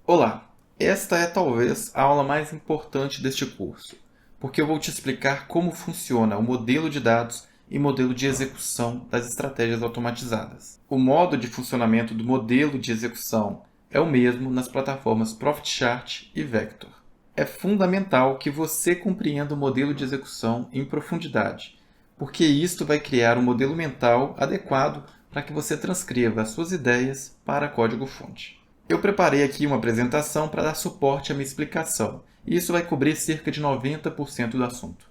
Olá, esta é talvez a aula mais importante deste curso, porque eu vou te explicar como funciona o modelo de dados e modelo de execução das estratégias automatizadas. O modo de funcionamento do modelo de execução é o mesmo nas plataformas Profitchart e Vector. É fundamental que você compreenda o modelo de execução em profundidade, porque isto vai criar um modelo mental adequado para que você transcreva as suas ideias para código-fonte. Eu preparei aqui uma apresentação para dar suporte à minha explicação, e isso vai cobrir cerca de 90% do assunto.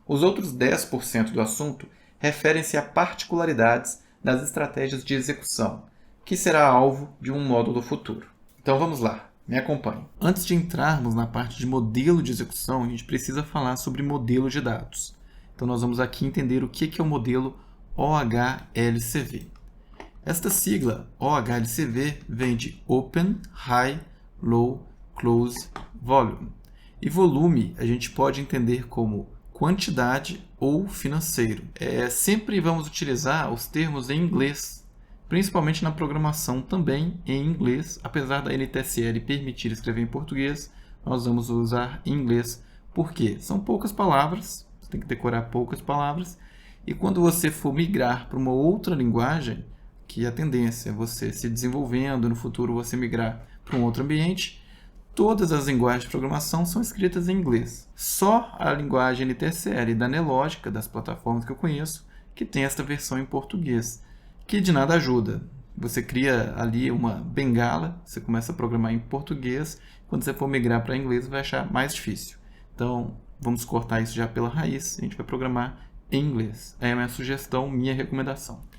Os outros 10% do assunto referem-se a particularidades das estratégias de execução, que será alvo de um módulo futuro. Então vamos lá, me acompanhe. Antes de entrarmos na parte de modelo de execução, a gente precisa falar sobre modelo de dados. Então nós vamos aqui entender o que é o modelo OHLCV. Esta sigla OHLCV vem de Open, High, Low, Close, Volume. E volume a gente pode entender como quantidade ou financeiro. Sempre vamos utilizar os termos em inglês, principalmente na programação também em inglês. Apesar da NTSL permitir escrever em português, nós vamos usar em inglês. Por quê? São poucas palavras, você tem que decorar poucas palavras. E quando você for migrar para uma outra linguagem, que a tendência é você se desenvolvendo, no futuro você migrar para um outro ambiente, todas as linguagens de programação são escritas em inglês. Só a linguagem NTSL da Nelogica, das plataformas que eu conheço, que tem esta versão em português, que de nada ajuda. Você cria ali uma bengala, você começa a programar em português, quando você for migrar para inglês vai achar mais difícil. Então, vamos cortar isso já pela raiz, a gente vai programar em inglês. É a minha sugestão, minha recomendação.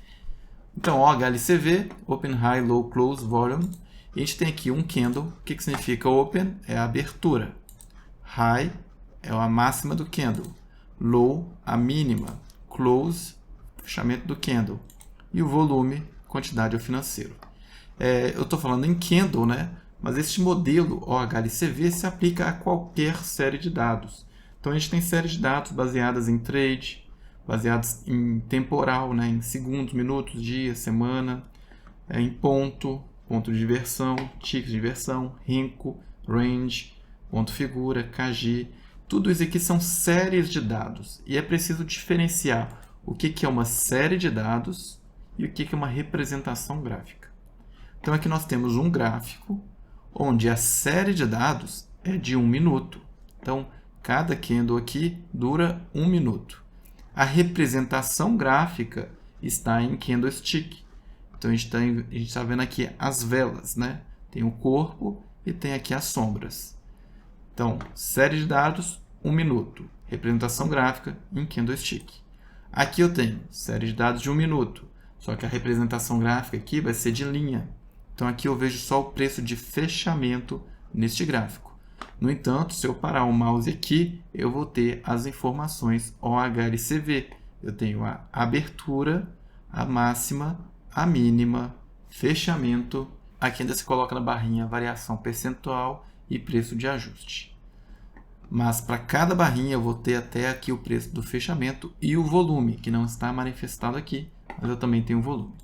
Então, OHLCV, Open, High, Low, Close, Volume. A gente tem aqui um candle. O que significa Open? É a abertura. High é a máxima do candle. Low, a mínima. Close, fechamento do candle. E o volume, quantidade ou financeiro. Eu estou falando em candle, né? Mas este modelo OHLCV se aplica a qualquer série de dados. Então, a gente tem séries de dados baseadas em trade, baseados em temporal, né, em segundos, minutos, dias, semana, em ponto de inversão, ticket de inversão, Renko, range, ponto figura, KG. Tudo isso aqui são séries de dados. E é preciso diferenciar o que é uma série de dados e o que é uma representação gráfica. Então aqui nós temos um gráfico onde a série de dados é de 1 minuto. Então cada candle aqui dura 1 minuto. A representação gráfica está em candlestick. Então, a gente está vendo aqui as velas, né? Tem o corpo e tem aqui as sombras. Então, série de dados, 1 minuto. Representação gráfica em candlestick. Aqui eu tenho série de dados de 1 minuto. Só que a representação gráfica aqui vai ser de linha. Então, aqui eu vejo só o preço de fechamento neste gráfico. No entanto, se eu parar o mouse aqui, eu vou ter as informações OHLCV. Eu tenho a abertura, a máxima, a mínima, fechamento. Aqui ainda se coloca na barrinha variação percentual e preço de ajuste. Mas para cada barrinha eu vou ter até aqui o preço do fechamento e o volume, que não está manifestado aqui, mas eu também tenho o volume.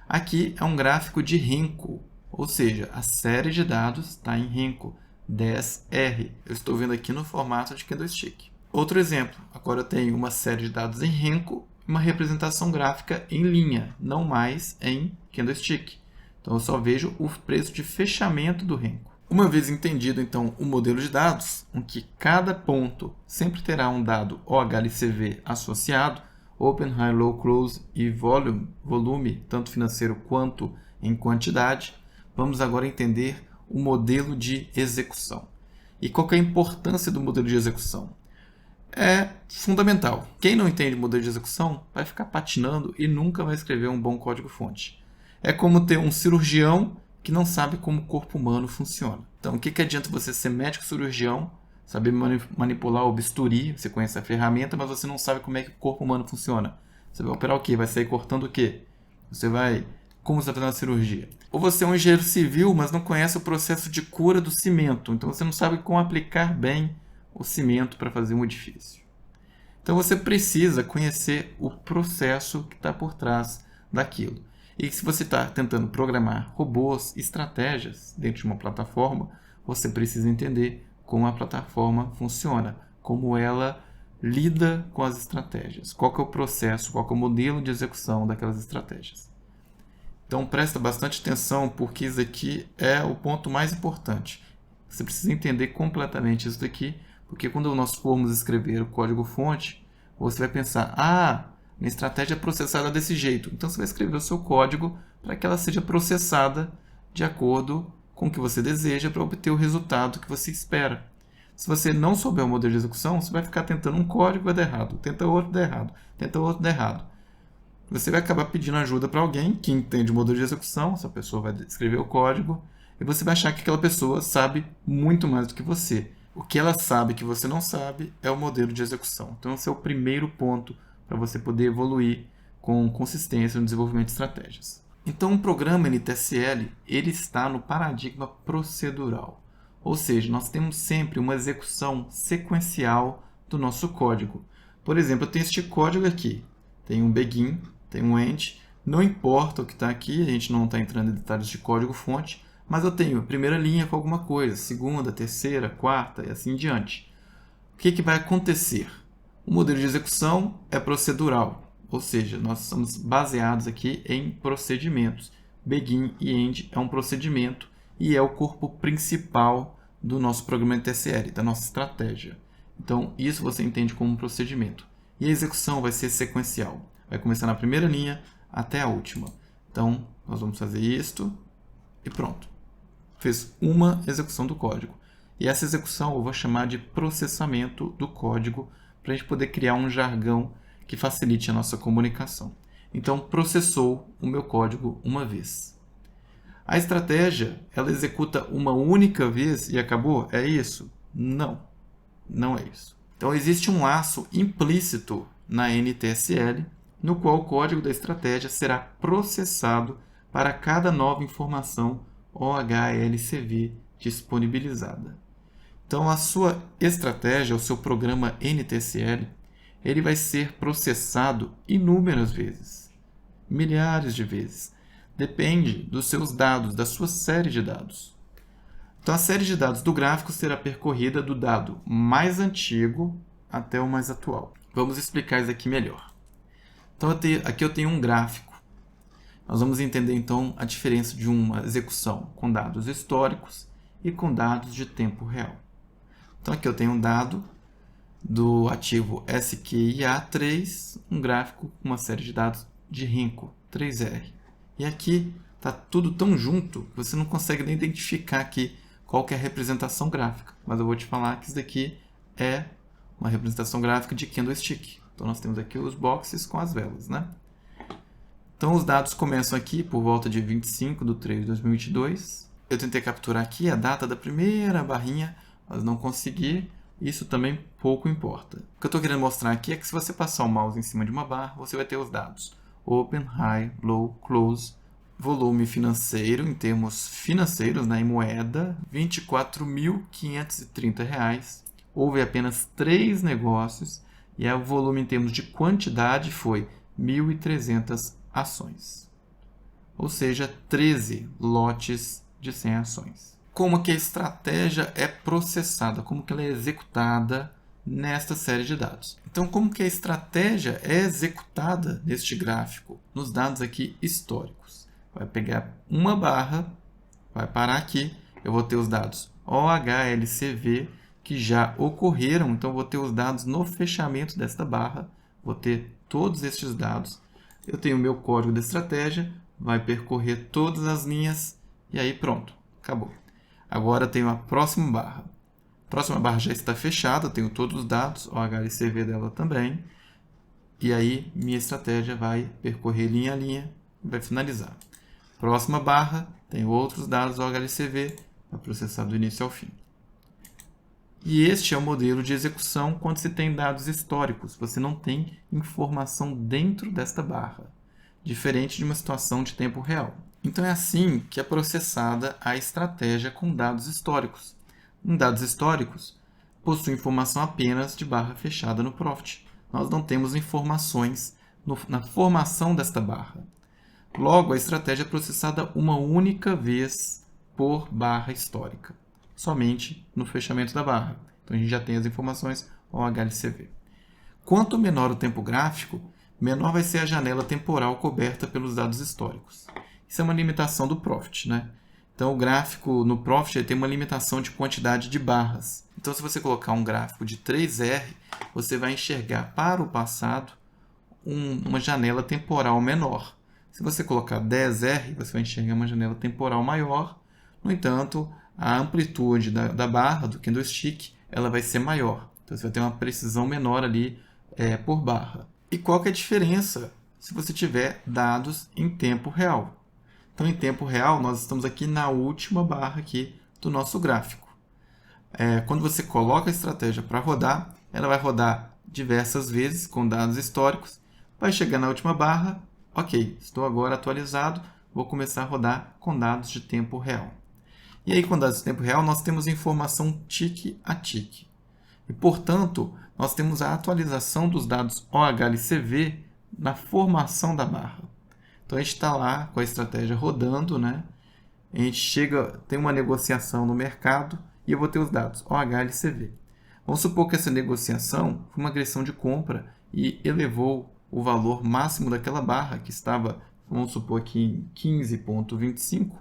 Aqui é um gráfico de Renko, ou seja, a série de dados está em Renko. 10R. Eu estou vendo aqui no formato de candlestick. Outro exemplo. Agora eu tenho uma série de dados em Renko e uma representação gráfica em linha, não mais em candlestick. Então eu só vejo o preço de fechamento do Renko. Uma vez entendido então o modelo de dados, em que cada ponto sempre terá um dado OHLCV associado, Open, High, Low, Close e volume, tanto financeiro quanto em quantidade, vamos agora entender o modelo de execução. E qual que é a importância do modelo de execução? É fundamental. Quem não entende o modelo de execução vai ficar patinando e nunca vai escrever um bom código-fonte. É como ter um cirurgião que não sabe como o corpo humano funciona. Então, o que adianta você ser médico cirurgião, saber manipular o bisturi, você conhece a ferramenta, mas você não sabe como é que o corpo humano funciona. Você vai operar o quê? Vai sair cortando o quê? Como você vai fazer uma cirurgia? Ou você é um engenheiro civil, mas não conhece o processo de cura do cimento. Então você não sabe como aplicar bem o cimento para fazer um edifício. Então você precisa conhecer o processo que está por trás daquilo. E se você está tentando programar robôs, estratégias dentro de uma plataforma, você precisa entender como a plataforma funciona, como ela lida com as estratégias, qual que é o processo, qual que é o modelo de execução daquelas estratégias. Então presta bastante atenção, porque isso aqui é o ponto mais importante. Você precisa entender completamente isso daqui, porque quando nós formos escrever o código-fonte, você vai pensar, minha estratégia é processada desse jeito. Então você vai escrever o seu código para que ela seja processada de acordo com o que você deseja para obter o resultado que você espera. Se você não souber o modelo de execução, você vai ficar tentando um código e vai dar errado, tenta outro, dá errado, tenta outro, dá errado. Você vai acabar pedindo ajuda para alguém que entende o modelo de execução, essa pessoa vai escrever o código, e você vai achar que aquela pessoa sabe muito mais do que você. O que ela sabe que você não sabe é o modelo de execução. Então, esse é o primeiro ponto para você poder evoluir com consistência no desenvolvimento de estratégias. Então, o programa NTSL ele está no paradigma procedural. Ou seja, nós temos sempre uma execução sequencial do nosso código. Por exemplo, eu tenho este código aqui. Tem um begin, tem um end. Não importa o que está aqui, a gente não está entrando em detalhes de código-fonte, mas eu tenho a primeira linha com alguma coisa, segunda, terceira, quarta e assim em diante. O que vai acontecer? O modelo de execução é procedural, ou seja, nós estamos baseados aqui em procedimentos. Begin e end é um procedimento e é o corpo principal do nosso programa NTSL, da nossa estratégia. Então, isso você entende como um procedimento. E a execução vai ser sequencial. Vai começar na primeira linha até a última. Então, nós vamos fazer isto e pronto. Fez uma execução do código. E essa execução eu vou chamar de processamento do código para a gente poder criar um jargão que facilite a nossa comunicação. Então, processou o meu código uma vez. A estratégia, ela executa uma única vez e acabou? É isso? Não, não é isso. Então, existe um laço implícito na NTSL, no qual o código da estratégia será processado para cada nova informação OHLCV disponibilizada. Então, a sua estratégia, o seu programa NTSL, ele vai ser processado inúmeras vezes, milhares de vezes. Depende dos seus dados, da sua série de dados. Então, a série de dados do gráfico será percorrida do dado mais antigo até o mais atual. Vamos explicar isso aqui melhor. Então, aqui eu tenho um gráfico. Nós vamos entender, então, a diferença de uma execução com dados históricos e com dados de tempo real. Então, aqui eu tenho um dado do ativo SQIA3, um gráfico com uma série de dados de Renko 3R. E aqui está tudo tão junto que você não consegue nem identificar aqui qual que é a representação gráfica. Mas eu vou te falar que isso daqui é uma representação gráfica de candlestick. Então, nós temos aqui os boxes com as velas, né? Então, os dados começam aqui por volta de 25/3/2022. Eu tentei capturar aqui a data da primeira barrinha, mas não consegui. Isso também pouco importa. O que eu estou querendo mostrar aqui é que se você passar o mouse em cima de uma barra, você vai ter os dados Open, High, Low, Close, volume financeiro, em termos financeiros, em moeda, R$ 24.530. Houve apenas 3 negócios e o volume em termos de quantidade foi 1.300 ações. Ou seja, 13 lotes de 100 ações. Como que a estratégia é processada, como que ela é executada nesta série de dados. Então, como que a estratégia é executada neste gráfico? Nos dados aqui históricos. Vai pegar uma barra, vai parar aqui, eu vou ter os dados OHLCV que já ocorreram, então eu vou ter os dados no fechamento desta barra, vou ter todos estes dados. Eu tenho o meu código de estratégia, vai percorrer todas as linhas e aí pronto, acabou. Agora eu tenho a próxima barra. A próxima barra já está fechada, eu tenho todos os dados, o HLCV dela também. E aí minha estratégia vai percorrer linha a linha e vai finalizar. Próxima barra, tenho outros dados OHLCV, vai processar do início ao fim. E este é o modelo de execução quando se tem dados históricos. Você não tem informação dentro desta barra, diferente de uma situação de tempo real. Então é assim que é processada a estratégia com dados históricos. Em dados históricos, possui informação apenas de barra fechada no profit. Nós não temos informações na formação desta barra. Logo, a estratégia é processada uma única vez por barra histórica. somente no fechamento da barra. Então a gente já tem as informações OHLCV. Quanto menor o tempo gráfico, menor vai ser a janela temporal coberta pelos dados históricos. Isso é uma limitação do Profit, né? Então o gráfico no Profit tem uma limitação de quantidade de barras. Então se você colocar um gráfico de 3R, você vai enxergar para o passado uma janela temporal menor. Se você colocar 10R, você vai enxergar uma janela temporal maior. No entanto, a amplitude da barra, do candlestick, ela vai ser maior. Então você vai ter uma precisão menor ali por barra. E qual que é a diferença se você tiver dados em tempo real? Então, em tempo real, nós estamos aqui na última barra aqui do nosso gráfico. Quando você coloca a estratégia para rodar, ela vai rodar diversas vezes com dados históricos, vai chegar na última barra, ok, estou agora atualizado, vou começar a rodar com dados de tempo real. E aí, com dados de tempo real, nós temos informação tique a tique. E, portanto, nós temos a atualização dos dados OHLCV na formação da barra. Então, a gente está lá com a estratégia rodando, né? A gente tem uma negociação no mercado e eu vou ter os dados OHLCV. Vamos supor que essa negociação foi uma agressão de compra e elevou o valor máximo daquela barra, que estava, vamos supor aqui em 15,25,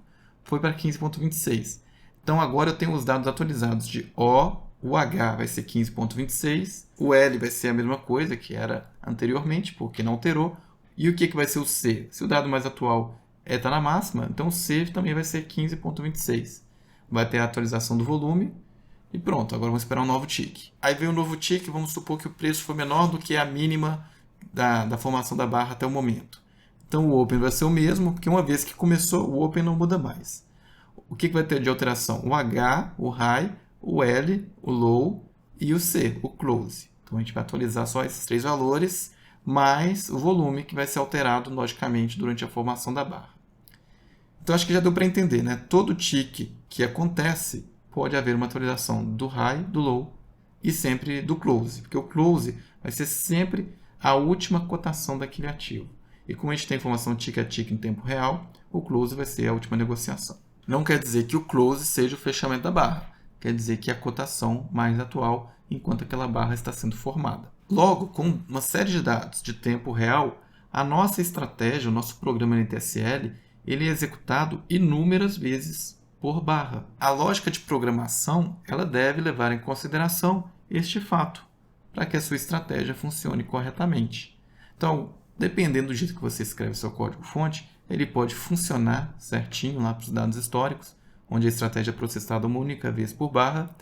foi para 15,26. Então, agora eu tenho os dados atualizados de o H vai ser 15,26, o L vai ser a mesma coisa que era anteriormente, porque não alterou. E o que vai ser o C? Se o dado mais atual está na máxima, então o C também vai ser 15,26. Vai ter a atualização do volume e pronto, agora vamos esperar um novo tick. Aí vem um novo tick, vamos supor que o preço foi menor do que a mínima da formação da barra até o momento. Então o Open vai ser o mesmo, porque uma vez que começou, o Open não muda mais. O que vai ter de alteração? O H, o High, o L, o Low e o C, o Close. Então a gente vai atualizar só esses três valores, mais o volume que vai ser alterado logicamente durante a formação da barra. Então acho que já deu para entender, né? Todo tick que acontece pode haver uma atualização do High, do Low e sempre do Close, porque o Close vai ser sempre a última cotação daquele ativo. E como a gente tem informação tick a tick em tempo real, o Close vai ser a última negociação. Não quer dizer que o Close seja o fechamento da barra, quer dizer que é a cotação mais atual enquanto aquela barra está sendo formada. Logo, com uma série de dados de tempo real, a nossa estratégia, o nosso programa NTSL, ele é executado inúmeras vezes por barra. A lógica de programação ela deve levar em consideração este fato, para que a sua estratégia funcione corretamente. Então, dependendo do jeito que você escreve seu código-fonte, ele pode funcionar certinho lá para os dados históricos, onde a estratégia é processada uma única vez por barra,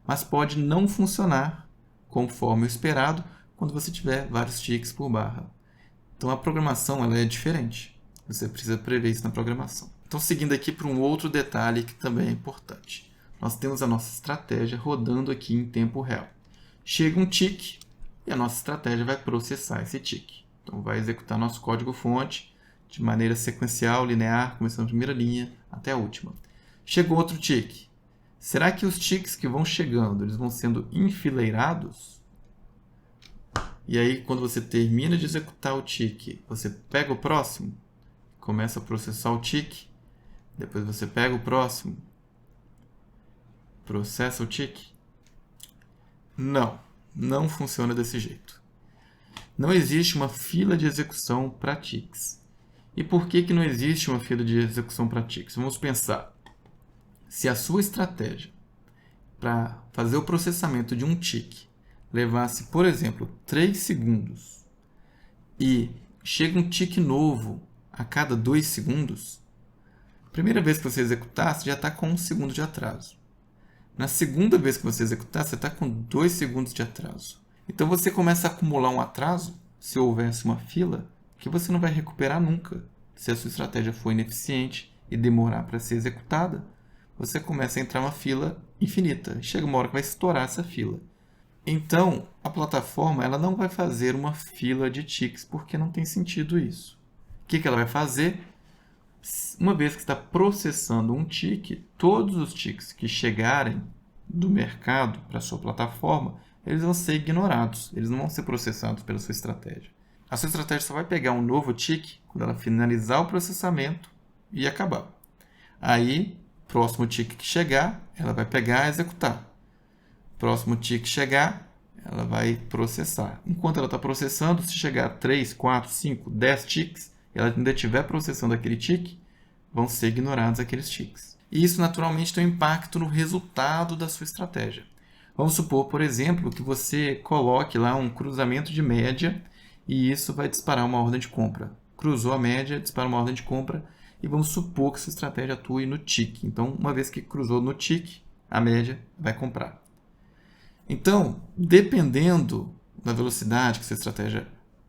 mas pode não funcionar conforme o esperado quando você tiver vários ticks por barra. Então a programação ela é diferente. Você precisa prever isso na programação. Então seguindo aqui para um outro detalhe que também é importante. Nós temos a nossa estratégia rodando aqui em tempo real. Chega um tick e a nossa estratégia vai processar esse tick. Então vai executar nosso código-fonte de maneira sequencial, linear, começando a primeira linha até a última. Chegou outro tick. Será que os ticks que vão chegando, eles vão sendo enfileirados? E aí, quando você termina de executar o tick, você pega o próximo, começa a processar o tick, depois você pega o próximo, processa o tick? Não, não funciona desse jeito. Não existe uma fila de execução para ticks. E por que não existe uma fila de execução para ticks? Vamos pensar. Se a sua estratégia para fazer o processamento de um tick levasse, por exemplo, 3 segundos e chega um tick novo a cada 2 segundos, a primeira vez que você executar, você já está com 1 segundo de atraso. Na segunda vez que você executar, você está com 2 segundos de atraso. Então você começa a acumular um atraso, se houvesse uma fila, que você não vai recuperar nunca. Se a sua estratégia for ineficiente e demorar para ser executada, você começa a entrar uma fila infinita. Chega uma hora que vai estourar essa fila. Então, a plataforma ela não vai fazer uma fila de ticks, porque não tem sentido isso. O que ela vai fazer? Uma vez que está processando um tick, todos os ticks que chegarem do mercado para a sua plataforma, eles vão ser ignorados. Eles não vão ser processados pela sua estratégia. A sua estratégia só vai pegar um novo tick quando ela finalizar o processamento e acabar. Aí, próximo tick que chegar, ela vai pegar e executar. Próximo tick chegar, ela vai processar. Enquanto ela está processando, se chegar a 3, 4, 5, 10 ticks, e ela ainda estiver processando aquele tick, vão ser ignorados aqueles ticks. E isso naturalmente tem um impacto no resultado da sua estratégia. Vamos supor, por exemplo, que você coloque lá um cruzamento de média e isso vai disparar uma ordem de compra. Cruzou a média, dispara uma ordem de compra e vamos supor que essa estratégia atue no tick. Então, uma vez que cruzou no tick, a média vai comprar. Então, dependendo da velocidade que essa estratégia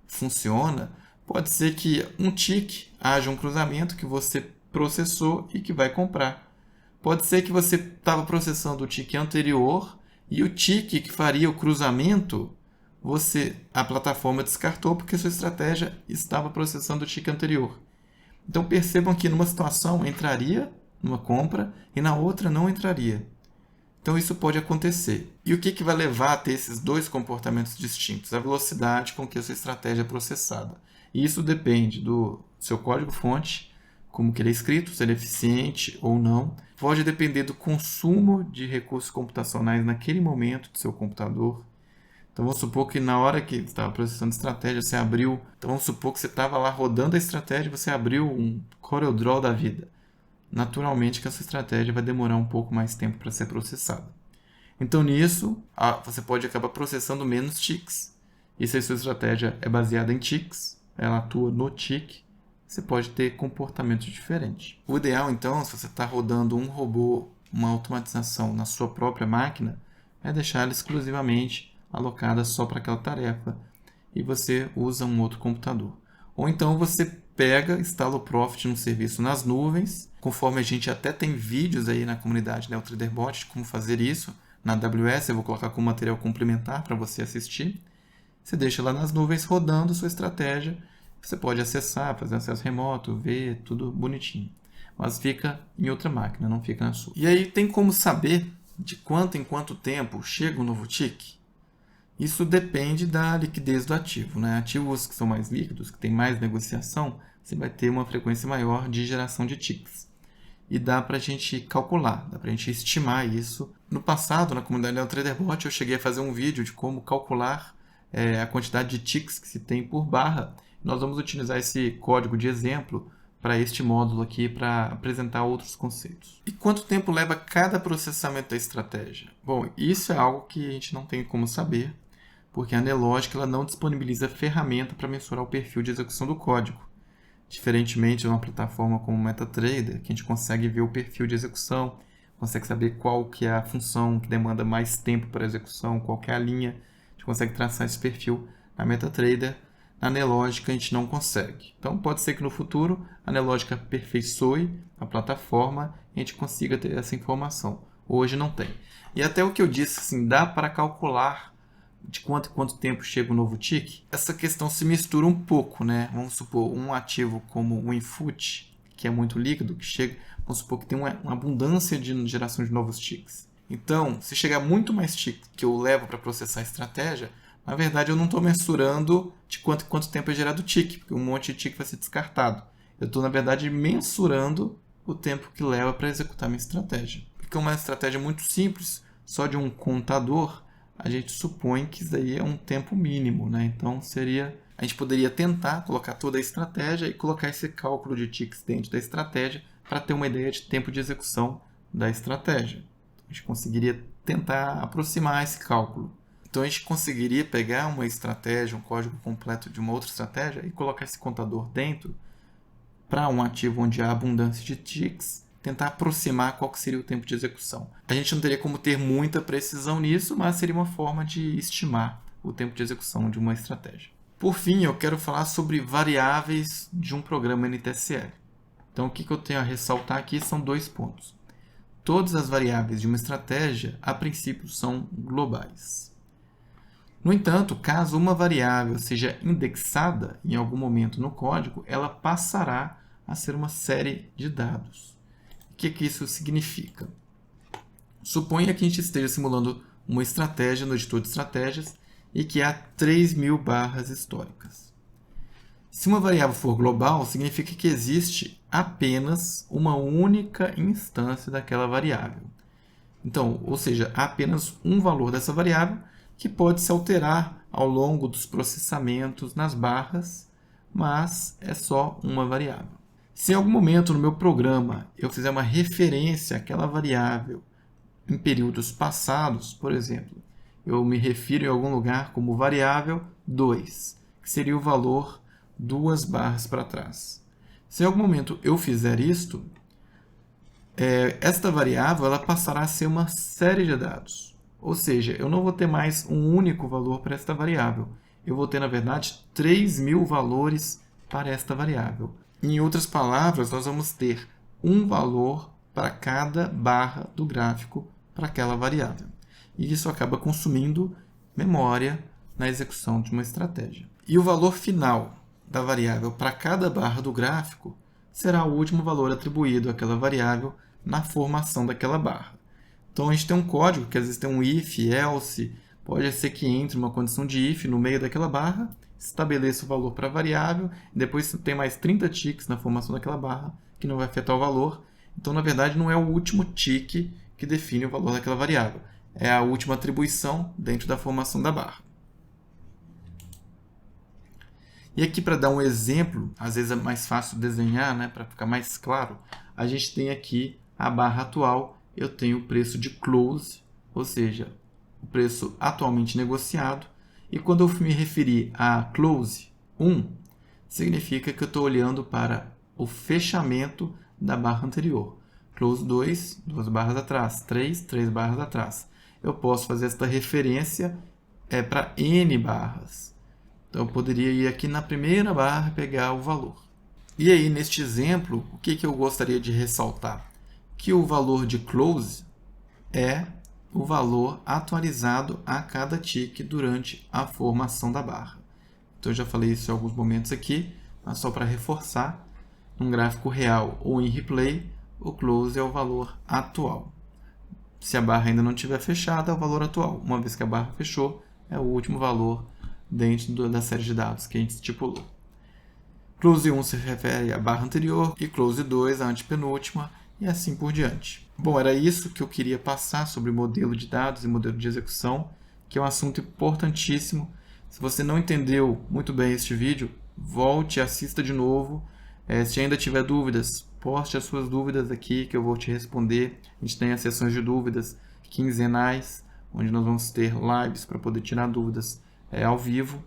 funciona, pode ser que um tick haja um cruzamento que você processou e que vai comprar. Pode ser que você estava processando o tick anterior e o tick que faria o cruzamento, a plataforma descartou porque sua estratégia estava processando o tick anterior. Então percebam que numa situação entraria numa compra e na outra não entraria. Então isso pode acontecer. E o que vai levar a ter esses dois comportamentos distintos? A velocidade com que a sua estratégia é processada. E isso depende do seu código-fonte, como que ele é escrito, se ele é eficiente ou não. Pode depender do consumo de recursos computacionais naquele momento do seu computador. Então vamos supor que na hora que você estava processando estratégia, você abriu... Então vamos supor que você estava lá rodando a estratégia, você abriu um CorelDRAW da vida. Naturalmente que essa estratégia vai demorar um pouco mais tempo para ser processada. Então nisso, você pode acabar processando menos ticks. E se a sua estratégia é baseada em ticks, ela atua no tick, você pode ter comportamentos diferentes. O ideal, então, se você está rodando um robô, uma automatização na sua própria máquina, é deixar ela exclusivamente alocada só para aquela tarefa e você usa um outro computador. Ou então você pega, instala o Profit num serviço nas nuvens, conforme a gente até tem vídeos aí na comunidade NeoTraderBot de como fazer isso. Na AWS eu vou colocar como material complementar para você assistir. Você deixa lá nas nuvens rodando a sua estratégia. Você pode acessar, fazer acesso remoto, ver tudo bonitinho. Mas fica em outra máquina, não fica na sua. E aí tem como saber de quanto em quanto tempo chega um novo tick? Isso depende da liquidez do ativo, né? Ativos que são mais líquidos, que têm mais negociação, você vai ter uma frequência maior de geração de ticks. E dá para a gente calcular, dá para a gente estimar isso. No passado, na comunidade NeoTraderBot, eu cheguei a fazer um vídeo de como calcular a quantidade de ticks que se tem por barra. Nós vamos utilizar esse código de exemplo para este módulo aqui para apresentar outros conceitos. E quanto tempo leva cada processamento da estratégia? Bom, isso é algo que a gente não tem como saber, porque a Nelogic ela não disponibiliza ferramenta para mensurar o perfil de execução do código. Diferentemente de uma plataforma como o MetaTrader, que a gente consegue ver o perfil de execução, consegue saber qual que é a função que demanda mais tempo para execução, qual que é a linha, a gente consegue traçar esse perfil. Na MetaTrader, na Nelogic a gente não consegue. Então pode ser que no futuro a Nelogic aperfeiçoe a plataforma e a gente consiga ter essa informação. Hoje não tem. E até o que eu disse, assim, dá para calcular de quanto tempo chega um novo tick, essa questão se mistura um pouco, né? Vamos supor, um ativo como o Infut, que é muito líquido, que chega, vamos supor que tem uma abundância de geração de novos ticks. Então, se chegar muito mais tick que eu levo para processar a estratégia, na verdade eu não estou mensurando de quanto tempo é gerado tick, porque um monte de tick vai ser descartado. Eu estou, na verdade, mensurando o tempo que leva para executar minha estratégia. Porque uma estratégia muito simples, só de um contador, a gente supõe que isso daí é um tempo mínimo, né? Então a gente poderia tentar colocar toda a estratégia e colocar esse cálculo de ticks dentro da estratégia para ter uma ideia de tempo de execução da estratégia. A gente conseguiria tentar aproximar esse cálculo. Então a gente conseguiria pegar uma estratégia, um código completo de uma outra estratégia e colocar esse contador dentro para um ativo onde há abundância de ticks, tentar aproximar qual que seria o tempo de execução. A gente não teria como ter muita precisão nisso, mas seria uma forma de estimar o tempo de execução de uma estratégia. Por fim, eu quero falar sobre variáveis de um programa NTSL. Então, o que eu tenho a ressaltar aqui são 2 pontos. Todas as variáveis de uma estratégia, a princípio, são globais. No entanto, caso uma variável seja indexada em algum momento no código, ela passará a ser uma série de dados. O que isso significa? Suponha que a gente esteja simulando uma estratégia no editor de estratégias e que há 3.000 barras históricas. Se uma variável for global, significa que existe apenas uma única instância daquela variável. Então, ou seja, há apenas um valor dessa variável que pode se alterar ao longo dos processamentos nas barras, mas é só uma variável. Se em algum momento no meu programa eu fizer uma referência àquela variável em períodos passados, por exemplo, eu me refiro em algum lugar como variável 2, que seria o valor 2 barras para trás. Se em algum momento eu fizer isto, esta variável ela passará a ser uma série de dados. Ou seja, eu não vou ter mais um único valor para esta variável. Eu vou ter, na verdade, 3.000 valores para esta variável. Em outras palavras, nós vamos ter um valor para cada barra do gráfico para aquela variável. E isso acaba consumindo memória na execução de uma estratégia. E o valor final da variável para cada barra do gráfico será o último valor atribuído àquela variável na formação daquela barra. Então, a gente tem um código que às vezes tem um if, else, pode ser que entre uma condição de if no meio daquela barra, estabeleça o valor para a variável, e depois tem mais 30 ticks na formação daquela barra, que não vai afetar o valor. Então, na verdade, não é o último tick que define o valor daquela variável, é a última atribuição dentro da formação da barra. E aqui, para dar um exemplo, às vezes é mais fácil desenhar, né, para ficar mais claro, a gente tem aqui a barra atual, eu tenho o preço de close, ou seja, o preço atualmente negociado, e quando eu me referir a close 1, significa que eu estou olhando para o fechamento da barra anterior. Close 2, 2 barras atrás, 3, 3 barras atrás. Eu posso fazer esta referência para N barras. Então, eu poderia ir aqui na primeira barra e pegar o valor. E aí, neste exemplo, o que eu gostaria de ressaltar? Que o valor de close é o valor atualizado a cada tick durante a formação da barra. Então, eu já falei isso em alguns momentos aqui, mas só para reforçar, num gráfico real ou em replay, o close é o valor atual. Se a barra ainda não estiver fechada, é o valor atual. Uma vez que a barra fechou, é o último valor dentro da série de dados que a gente estipulou. Close 1 se refere à barra anterior e close 2 à antepenúltima e assim por diante. Bom, era isso que eu queria passar sobre modelo de dados e modelo de execução, que é um assunto importantíssimo. Se você não entendeu muito bem este vídeo, volte e assista de novo. Se ainda tiver dúvidas, poste as suas dúvidas aqui que eu vou te responder. A gente tem as sessões de dúvidas quinzenais, onde nós vamos ter lives para poder tirar dúvidas ao vivo.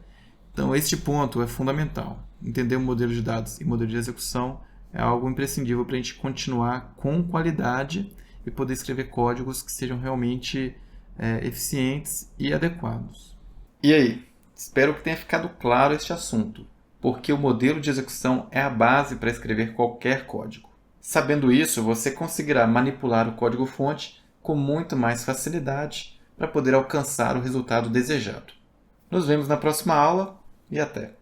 Então, este ponto é fundamental. Entender o modelo de dados e modelo de execução é algo imprescindível para a gente continuar com qualidade e poder escrever códigos que sejam realmente eficientes e adequados. E aí? Espero que tenha ficado claro este assunto, porque o modelo de execução é a base para escrever qualquer código. Sabendo isso, você conseguirá manipular o código-fonte com muito mais facilidade para poder alcançar o resultado desejado. Nos vemos na próxima aula e até!